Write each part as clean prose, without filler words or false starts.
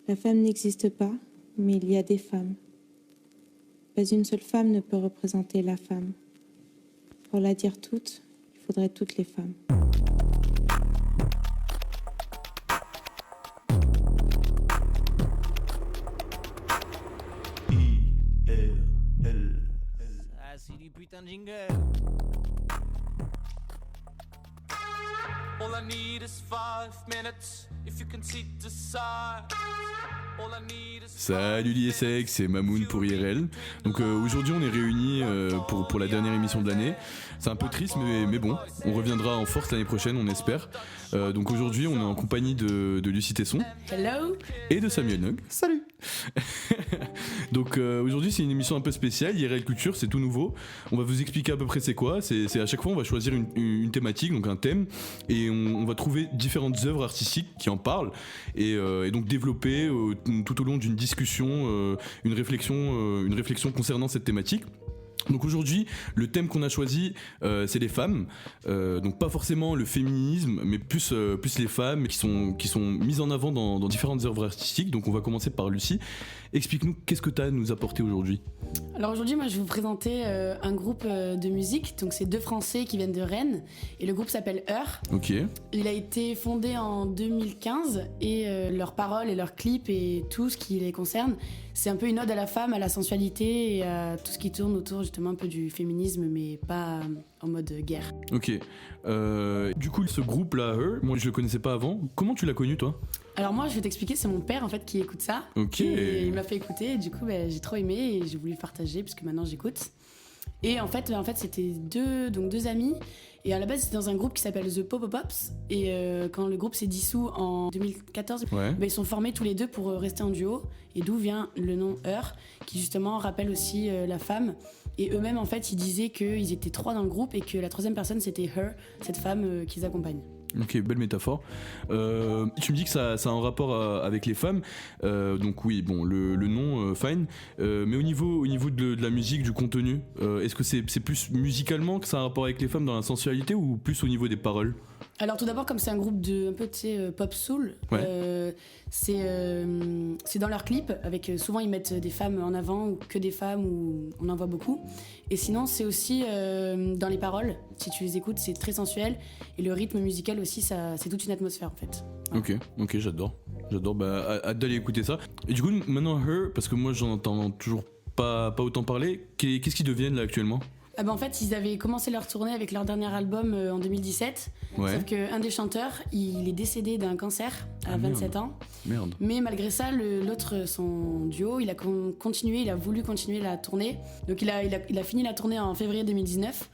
La femme n'existe pas, mais il y a des femmes. Pas une seule femme ne peut représenter la femme. Pour la dire toute, il faudrait toutes les femmes. Ah, c'est du putain de jingle. All I need is 5 minutes if you can see the side. All I need is Salut l'ISEC, c'est Mamoun pour IRL. Donc aujourd'hui on est réunis pour la dernière émission de l'année. C'est un peu triste mais bon, on reviendra en force l'année prochaine on espère. Donc aujourd'hui on est en compagnie de Lucie Tesson. Hello. Et de Samuel Nog. Salut. Donc aujourd'hui c'est une émission un peu spéciale, IRL Culture, c'est tout nouveau. On va vous expliquer à peu près c'est quoi. C'est à chaque fois on va choisir une thématique, donc un thème, et on va trouver différentes œuvres artistiques qui en parlent et donc développer tout au long d'une discussion une réflexion concernant cette thématique. Donc aujourd'hui, le thème qu'on a choisi, c'est les femmes. Donc pas forcément le féminisme, mais plus les femmes qui sont mises en avant dans différentes œuvres artistiques. Donc on va commencer par Lucie. Explique-nous qu'est-ce que tu as à nous apporter aujourd'hui. Alors aujourd'hui, moi, je vais vous présenter un groupe de musique. Donc c'est 2 Français qui viennent de Rennes. Et le groupe s'appelle Heur. Ok. Il a été fondé en 2015 et leurs paroles et leurs clips et tout ce qui les concerne, c'est un peu une ode à la femme, à la sensualité et à tout ce qui tourne autour justement un peu du féminisme, mais pas en mode guerre. Ok. Du coup, ce groupe-là, Her, moi je le connaissais pas avant. Comment tu l'as connu toi ? Alors moi, je vais t'expliquer, c'est mon père en fait qui écoute ça. Ok. Et il m'a fait écouter et du coup, j'ai trop aimé et j'ai voulu partager puisque maintenant j'écoute. Et en fait c'était deux amis. Et à la base, c'était dans un groupe qui s'appelle The Pop-Pops. Et quand le groupe s'est dissous en 2014, ils sont formés tous les deux pour rester en duo. Et d'où vient le nom Heur, qui justement rappelle aussi la femme. Et eux-mêmes, en fait, ils disaient qu'ils étaient 3 dans le groupe et que la 3e personne, c'était Her, cette femme qu'ils accompagnent. Ok, belle métaphore. Tu me dis que ça a un rapport avec les femmes. Donc oui, bon, le nom, fine. Mais au niveau de la musique, du contenu, est-ce que c'est plus musicalement que ça a un rapport avec les femmes dans la sensualité ou plus au niveau des paroles ? Alors tout d'abord, comme c'est un groupe de un peu pop soul, c'est dans leurs clips, avec souvent ils mettent des femmes en avant ou que des femmes, ou on en voit beaucoup. Et sinon c'est aussi dans les paroles, si tu les écoutes c'est très sensuel, et le rythme musical aussi, c'est toute une atmosphère en fait. Voilà. Ok, j'adore, hâte d'aller écouter ça. Et du coup maintenant Her, parce que moi j'en entends toujours pas autant parler, qu'est-ce qu'ils deviennent là actuellement ? En fait, ils avaient commencé leur tournée avec leur dernier album en 2017. Ouais. Sauf qu'un des chanteurs, il est décédé d'un cancer à 27 ans. Merde. Mais malgré ça, l'autre, son duo, il a voulu continuer la tournée. Donc il a fini la tournée en février 2019.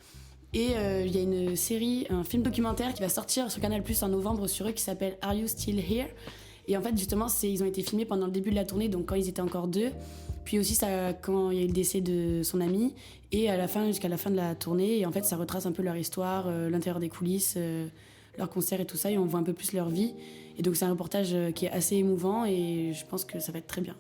Et il y a une série, un film documentaire qui va sortir sur Canal+ en novembre sur eux qui s'appelle Are You Still Here ? Et en fait, justement, ils ont été filmés pendant le début de la tournée, donc quand ils étaient encore 2. Puis aussi quand il y a eu le décès de son ami, et jusqu'à la fin de la tournée. Et en fait, ça retrace un peu leur histoire, l'intérieur des coulisses, leurs concerts et tout ça, et on voit un peu plus leur vie. Et donc c'est un reportage qui est assez émouvant, et je pense que ça va être très bien.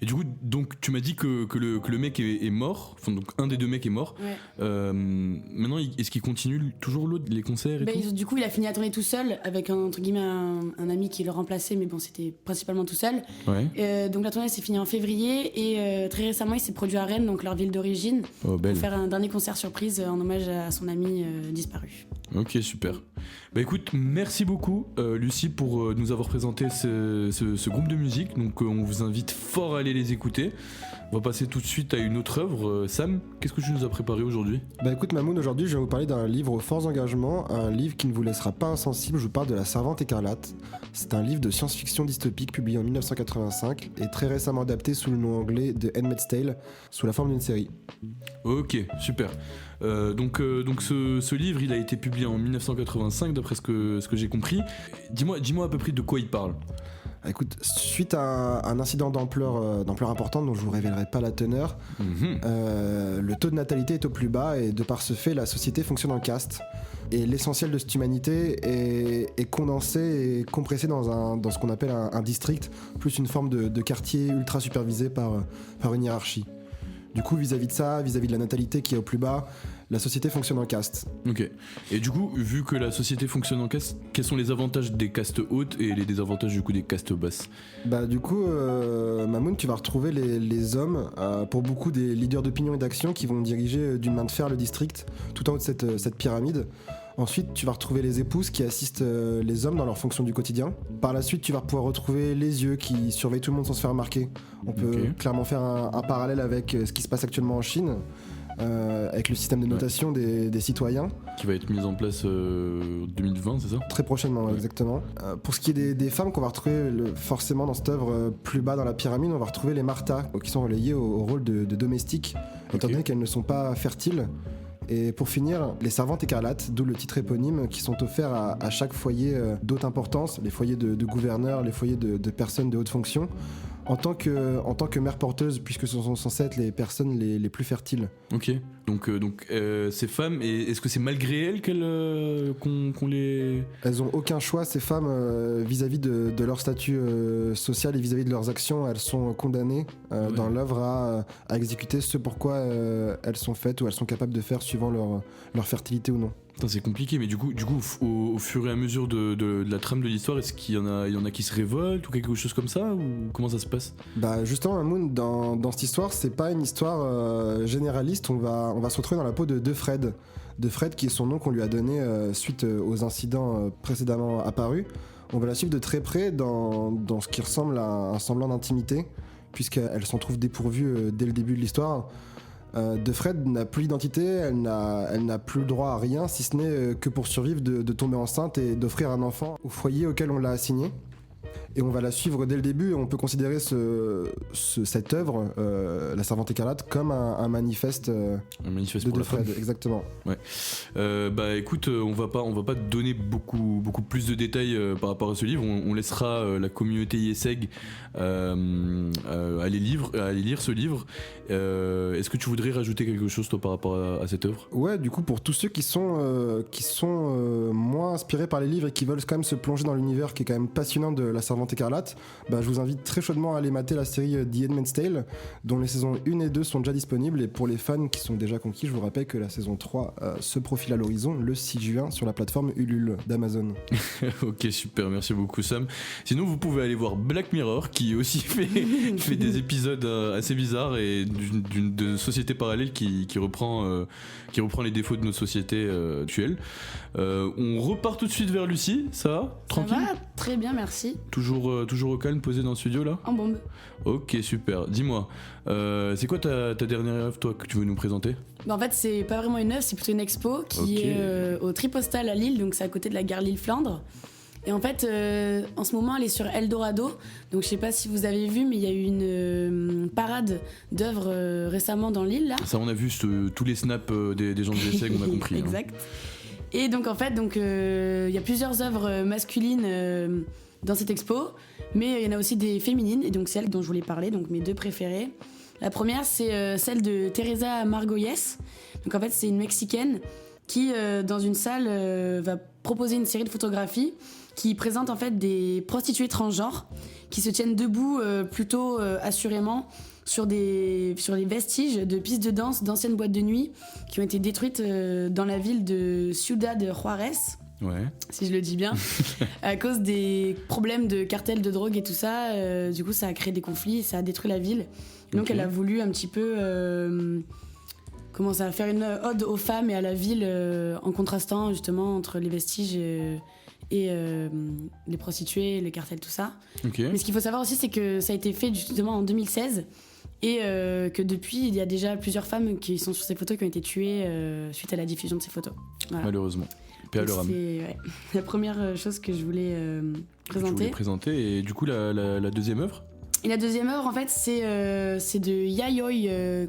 Et du coup, donc tu m'as dit que le mec est mort, enfin donc un des 2 mecs est mort. Ouais. Maintenant, est-ce qu'il continue toujours les concerts et tout ? Du coup, il a fini la tournée tout seul avec entre guillemets un ami qui le remplaçait, mais bon, c'était principalement tout seul. Ouais. Donc la tournée s'est finie en février et très récemment, il s'est produit à Rennes, donc leur ville d'origine, pour faire un dernier concert surprise en hommage à son ami disparu. Ok, super. Bah écoute, merci beaucoup Lucie pour nous avoir présenté ce groupe de musique. Donc on vous invite fort à aller les écouter. On va passer tout de suite à une autre œuvre. Sam, qu'est-ce que tu nous as préparé aujourd'hui ? Bah écoute Mamoun, aujourd'hui je vais vous parler d'un livre aux forts engagements, un livre qui ne vous laissera pas insensible. Je vous parle de La Servante écarlate. C'est un livre de science-fiction dystopique publié en 1985 et très récemment adapté sous le nom anglais de Handmaid's Tale, sous la forme d'une série. Ok, super. Donc ce livre, il a été publié en 1985 d'après ce que j'ai compris. Dis-moi à peu près de quoi il parle. Écoute, suite à un incident d'ampleur importante dont je vous révélerai pas la teneur, le taux de natalité est au plus bas et de par ce fait, la société fonctionne en caste. Et l'essentiel de cette humanité est condensé et compressé dans ce qu'on appelle un district, plus une forme de quartier ultra supervisé par une hiérarchie. Du coup, vis-à-vis de ça, vis-à-vis de la natalité qui est au plus bas, La société fonctionne en caste. Ok. Et du coup, vu que la société fonctionne en caste, quels sont les avantages des castes hautes et les désavantages du coup des castes basses? Bah du coup, Mamoun, tu vas retrouver les hommes, pour beaucoup des leaders d'opinion et d'action qui vont diriger d'une main de fer le district, tout en haut de cette pyramide. Ensuite, tu vas retrouver les épouses qui assistent les hommes dans leurs fonctions du quotidien. Par la suite, tu vas pouvoir retrouver les yeux qui surveillent tout le monde sans se faire remarquer. On peut clairement faire un parallèle avec ce qui se passe actuellement en Chine, avec le système de notation des citoyens. Qui va être mis en place 2020, c'est ça? Très prochainement, exactement. Pour ce qui est des femmes qu'on va retrouver forcément dans cette œuvre plus bas dans la pyramide, on va retrouver les Martha, qui sont relayées au rôle de domestiques, étant donné qu'elles ne sont pas fertiles. Et pour finir, les servantes écarlates, d'où le titre éponyme, qui sont offerts à chaque foyer d'haute importance, les foyers de gouverneurs, les foyers de personnes de haute fonction, en tant que mère porteuse, puisque ce sont censées être les personnes les plus fertiles. Ok, donc ces femmes, et est-ce que c'est malgré elles qu'on les... Elles ont aucun choix, ces femmes, vis-à-vis de leur statut social et vis-à-vis de leurs actions. Elles sont condamnées dans l'œuvre à exécuter ce pourquoi elles sont faites ou elles sont capables de faire suivant leur fertilité ou non. Putain, c'est compliqué, mais du coup au fur et à mesure de la trame de l'histoire, est-ce qu'il y en a qui se révoltent ou quelque chose comme ça, ou comment ça se passe? Bah justement, Mamoun, dans cette histoire, c'est pas une histoire généraliste. On va se retrouver dans la peau de Fred. De Fred, qui est son nom qu'on lui a donné suite aux incidents précédemment apparus. On va la suivre de très près dans ce qui ressemble à un semblant d'intimité, puisqu'elle s'en trouve dépourvue dès le début de l'histoire. De Fred n'a plus d'identité, elle n'a plus le droit à rien, si ce n'est que pour survivre de tomber enceinte et d'offrir un enfant au foyer auquel on l'a assigné. Et on va la suivre dès le début, et on peut considérer cette œuvre, La Servante écarlate, comme un manifeste, un manifeste de pour la Fred, femme. exactement. Ouais. Bah écoute, on va pas donner beaucoup plus de détails par rapport à ce livre. On laissera la communauté ISEG aller lire ce livre. Est-ce que tu voudrais rajouter quelque chose toi par rapport à cette œuvre? Ouais, du coup, pour tous ceux qui sont moins inspirés par les livres et qui veulent quand même se plonger dans l'univers qui est quand même passionnant de La Servante écarlate, bah, je vous invite très chaudement à aller mater la série The Handmaid's Tale, dont les saisons 1 et 2 sont déjà disponibles. Et pour les fans qui sont déjà conquis, je vous rappelle que la saison 3 se profile à l'horizon le 6 juin sur la plateforme Ulule d'Amazon. Ok, super, merci beaucoup Sam. Sinon, vous pouvez aller voir Black Mirror, qui aussi fait des épisodes assez bizarres et de société parallèle qui reprend les défauts de notre société actuelle. On repart tout de suite vers Lucie, ça va? Tranquille? Ça va, très bien, merci. Toujours au calme, posé dans le studio là? En bombe. Ok, super. Dis-moi, c'est quoi ta dernière œuvre, toi, que tu veux nous présenter? Bah en fait, c'est pas vraiment une œuvre, c'est plutôt une expo qui est au Tripostal à Lille, donc c'est à côté de la gare Lille-Flandre. Et en fait, en ce moment, elle est sur Eldorado. Donc je sais pas si vous avez vu, mais il y a eu une parade d'œuvres récemment dans Lille là. Ça, on a vu tous les snaps des gens de l'ESSEC, on a compris. Exact. Hein. Et donc en fait, il y a plusieurs œuvres masculines dans cette expo, mais il y en a aussi des féminines, et donc celles dont je voulais parler, donc mes deux préférées. La première, c'est celle de Teresa Margolles. Donc en fait, c'est une Mexicaine qui, dans une salle, va proposer une série de photographies qui présente en fait des prostituées transgenres qui se tiennent debout plutôt assurément sur les vestiges de pistes de danse d'anciennes boîtes de nuit qui ont été détruites dans la ville de Ciudad Juárez. Ouais. Si je le dis bien, à cause des problèmes de cartels de drogue et tout ça, du coup ça a créé des conflits, ça a détruit la ville. Et donc elle a voulu un petit peu faire une ode aux femmes et à la ville en contrastant justement entre les vestiges et les prostituées, les cartels, tout ça. Okay. Mais ce qu'il faut savoir aussi, c'est que ça a été fait justement en 2016 et que depuis, il y a déjà plusieurs femmes qui sont sur ces photos qui ont été tuées suite à la diffusion de ces photos. Voilà. Malheureusement. C'est la première chose que je voulais présenter. Et du coup, la deuxième œuvre? Et la deuxième œuvre, en fait, c'est de Yayoi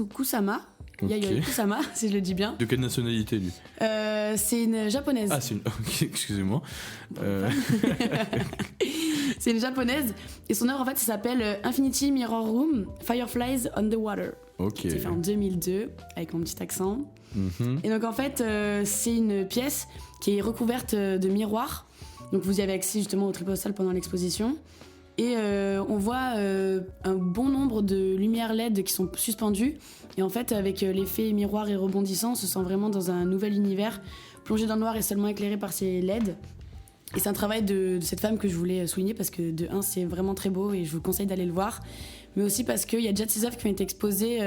Kusama. Okay. Yayoi Kusama, si je le dis bien. De quelle nationalité, lui? C'est une japonaise. Ah, c'est une... Ok, excusez-moi. C'est une japonaise. Et son œuvre, en fait, ça s'appelle Infinity Mirror Room, Fireflies on the Water. Ok. C'est fait en 2002, avec mon petit accent. Mm-hmm. Et donc, en fait, c'est une pièce qui est recouverte de miroirs. Donc, vous y avez accès justement au Tripostal pendant l'exposition. Et on voit un bon nombre de lumières LED qui sont suspendues. Et en fait, avec l'effet miroir et rebondissant, on se sent vraiment dans un nouvel univers, plongé dans le noir et seulement éclairé par ces LED. Et c'est un travail de cette femme que je voulais souligner parce que de un, c'est vraiment très beau et je vous conseille d'aller le voir. Mais aussi parce qu'il y a déjà de ces œuvres qui ont été exposées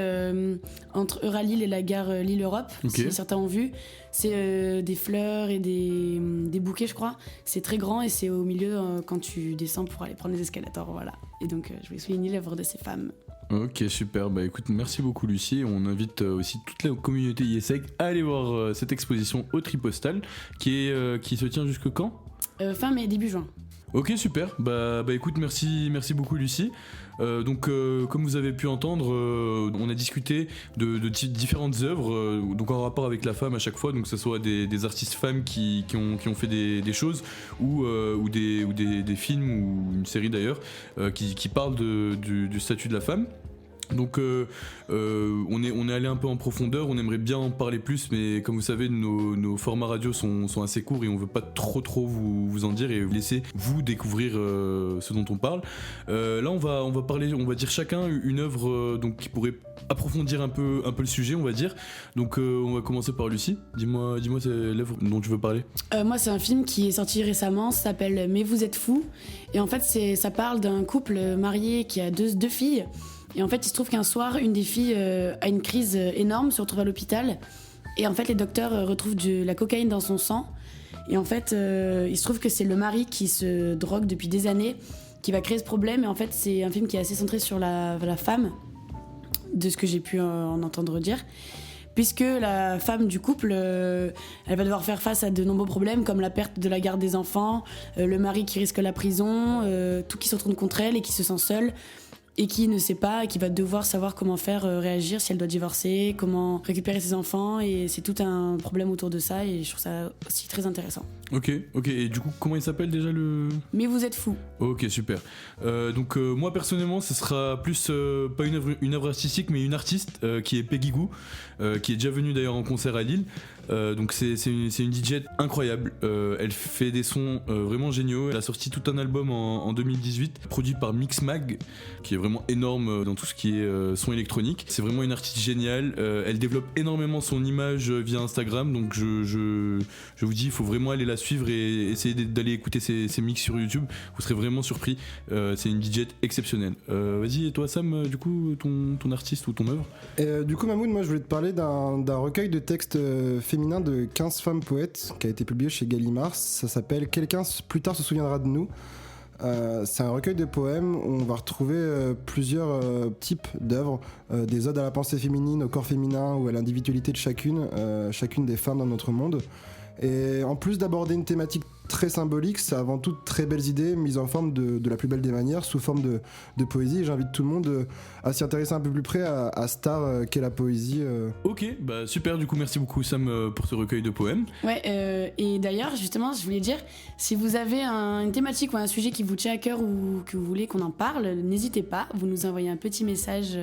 entre Euralille et la gare Lille-Europe, si certains ont vu. C'est des fleurs et des bouquets, je crois. C'est très grand et c'est au milieu quand tu descends pour aller prendre les escalators, voilà. Et donc je voulais souligner l'œuvre de ces femmes. Ok, super. Bah écoute, merci beaucoup Lucie. On invite aussi toute la communauté IESEG à aller voir cette exposition au Tripostal qui se tient jusque quand ? Fin mai, début juin. Ok, super. Bah écoute, merci beaucoup Lucie. Donc comme vous avez pu entendre, on a discuté de différentes œuvres, donc en rapport avec la femme à chaque fois, donc que ce soit des artistes femmes qui ont fait des choses ou des films ou une série d'ailleurs qui parlent du statut de la femme. Donc on est allé un peu en profondeur, on aimerait bien en parler plus, mais comme vous savez nos formats radio sont assez courts et on veut pas trop vous en dire et vous laisser vous découvrir ce dont on parle. Là on va parler, on va dire chacun une œuvre donc qui pourrait approfondir un peu le sujet, on va dire. Donc on va commencer par Lucie. Dis-moi c'est l'œuvre dont tu veux parler. Moi c'est un film qui est sorti récemment, ça s'appelle Mais vous êtes fous, et en fait ça parle d'un couple marié qui a deux filles. Et en fait, il se trouve qu'un soir, une des filles a une crise énorme, se retrouve à l'hôpital. Et en fait, les docteurs retrouvent de la cocaïne dans son sang. Et en fait, il se trouve que c'est le mari qui se drogue depuis des années qui va créer ce problème. Et en fait, c'est un film qui est assez centré sur la femme, de ce que j'ai pu en entendre dire. Puisque la femme du couple, elle va devoir faire face à de nombreux problèmes, comme la perte de la garde des enfants, le mari qui risque la prison, tout qui se retourne contre elle et qui se sent seule. Et qui ne sait pas, et qui va devoir savoir comment faire réagir si elle doit divorcer, comment récupérer ses enfants, et c'est tout un problème autour de ça, et je trouve ça aussi très intéressant. Ok, et du coup, comment il s'appelle déjà le... Mais vous êtes fous. Ok, super. Donc moi personnellement, ce sera plus pas une œuvre artistique, mais une artiste qui est Peggy Gou, qui est déjà venue d'ailleurs en concert à Lille. Donc c'est une DJ incroyable, elle fait des sons vraiment géniaux. Elle a sorti tout un album en 2018 produit par Mixmag, qui est vraiment énorme dans tout ce qui est son électronique. C'est vraiment une artiste géniale, elle développe énormément son image via Instagram, donc je vous dis, il faut vraiment aller la suivre et essayer d'aller écouter ses mix sur YouTube, vous serez vraiment surpris. C'est une DJ exceptionnelle. Vas-y, et toi Sam, du coup ton artiste ou ton œuvre? Du coup Mahmoud, moi je voulais te parler d'un recueil de textes féminin de 15 femmes poètes qui a été publié chez Gallimard. Ça s'appelle Quelqu'un plus tard se souviendra de nous. C'est un recueil de poèmes où on va retrouver plusieurs types d'œuvres, des odes à la pensée féminine, au corps féminin ou à l'individualité de chacune des femmes dans notre monde. Et en plus d'aborder une thématique très symbolique, c'est avant tout de très belles idées mises en forme de la plus belle des manières, sous forme de poésie. J'invite tout le monde à s'y intéresser un peu plus près à cette art qu'est la poésie. Ok, bah super, du coup merci beaucoup Sam pour ce recueil de poèmes. Ouais, et d'ailleurs justement je voulais dire, si vous avez une thématique ou un sujet qui vous tient à cœur ou que vous voulez qu'on en parle, n'hésitez pas, vous nous envoyez un petit message,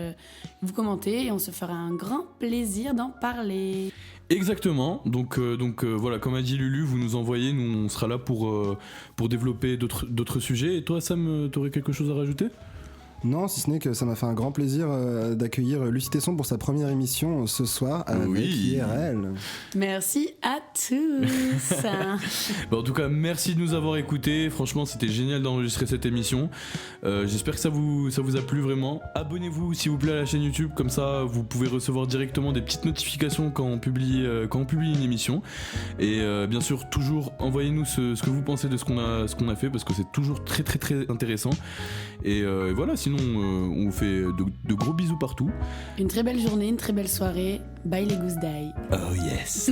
vous commentez et on se fera un grand plaisir d'en parler. Exactement, donc voilà, comme a dit Lulu, vous nous envoyez, nous on sera là pour développer d'autres sujets. Et toi Sam, t'aurais quelque chose à rajouter ? Non, si ce n'est que ça m'a fait un grand plaisir d'accueillir Lucie Tesson pour sa première émission ce soir avec IRL. Merci à tous. En tout cas, merci de nous avoir écoutés. Franchement, c'était génial d'enregistrer cette émission. J'espère que ça vous a plu vraiment. Abonnez-vous s'il vous plaît à la chaîne YouTube, comme ça vous pouvez recevoir directement des petites notifications quand on publie une émission. Et bien sûr, toujours envoyez-nous ce que vous pensez de ce qu'on a fait, parce que c'est toujours très très très intéressant. Et voilà, sinon on vous fait de gros bisous partout. Une très belle journée, une très belle soirée. Bye les gousses d'ail. Oh yes.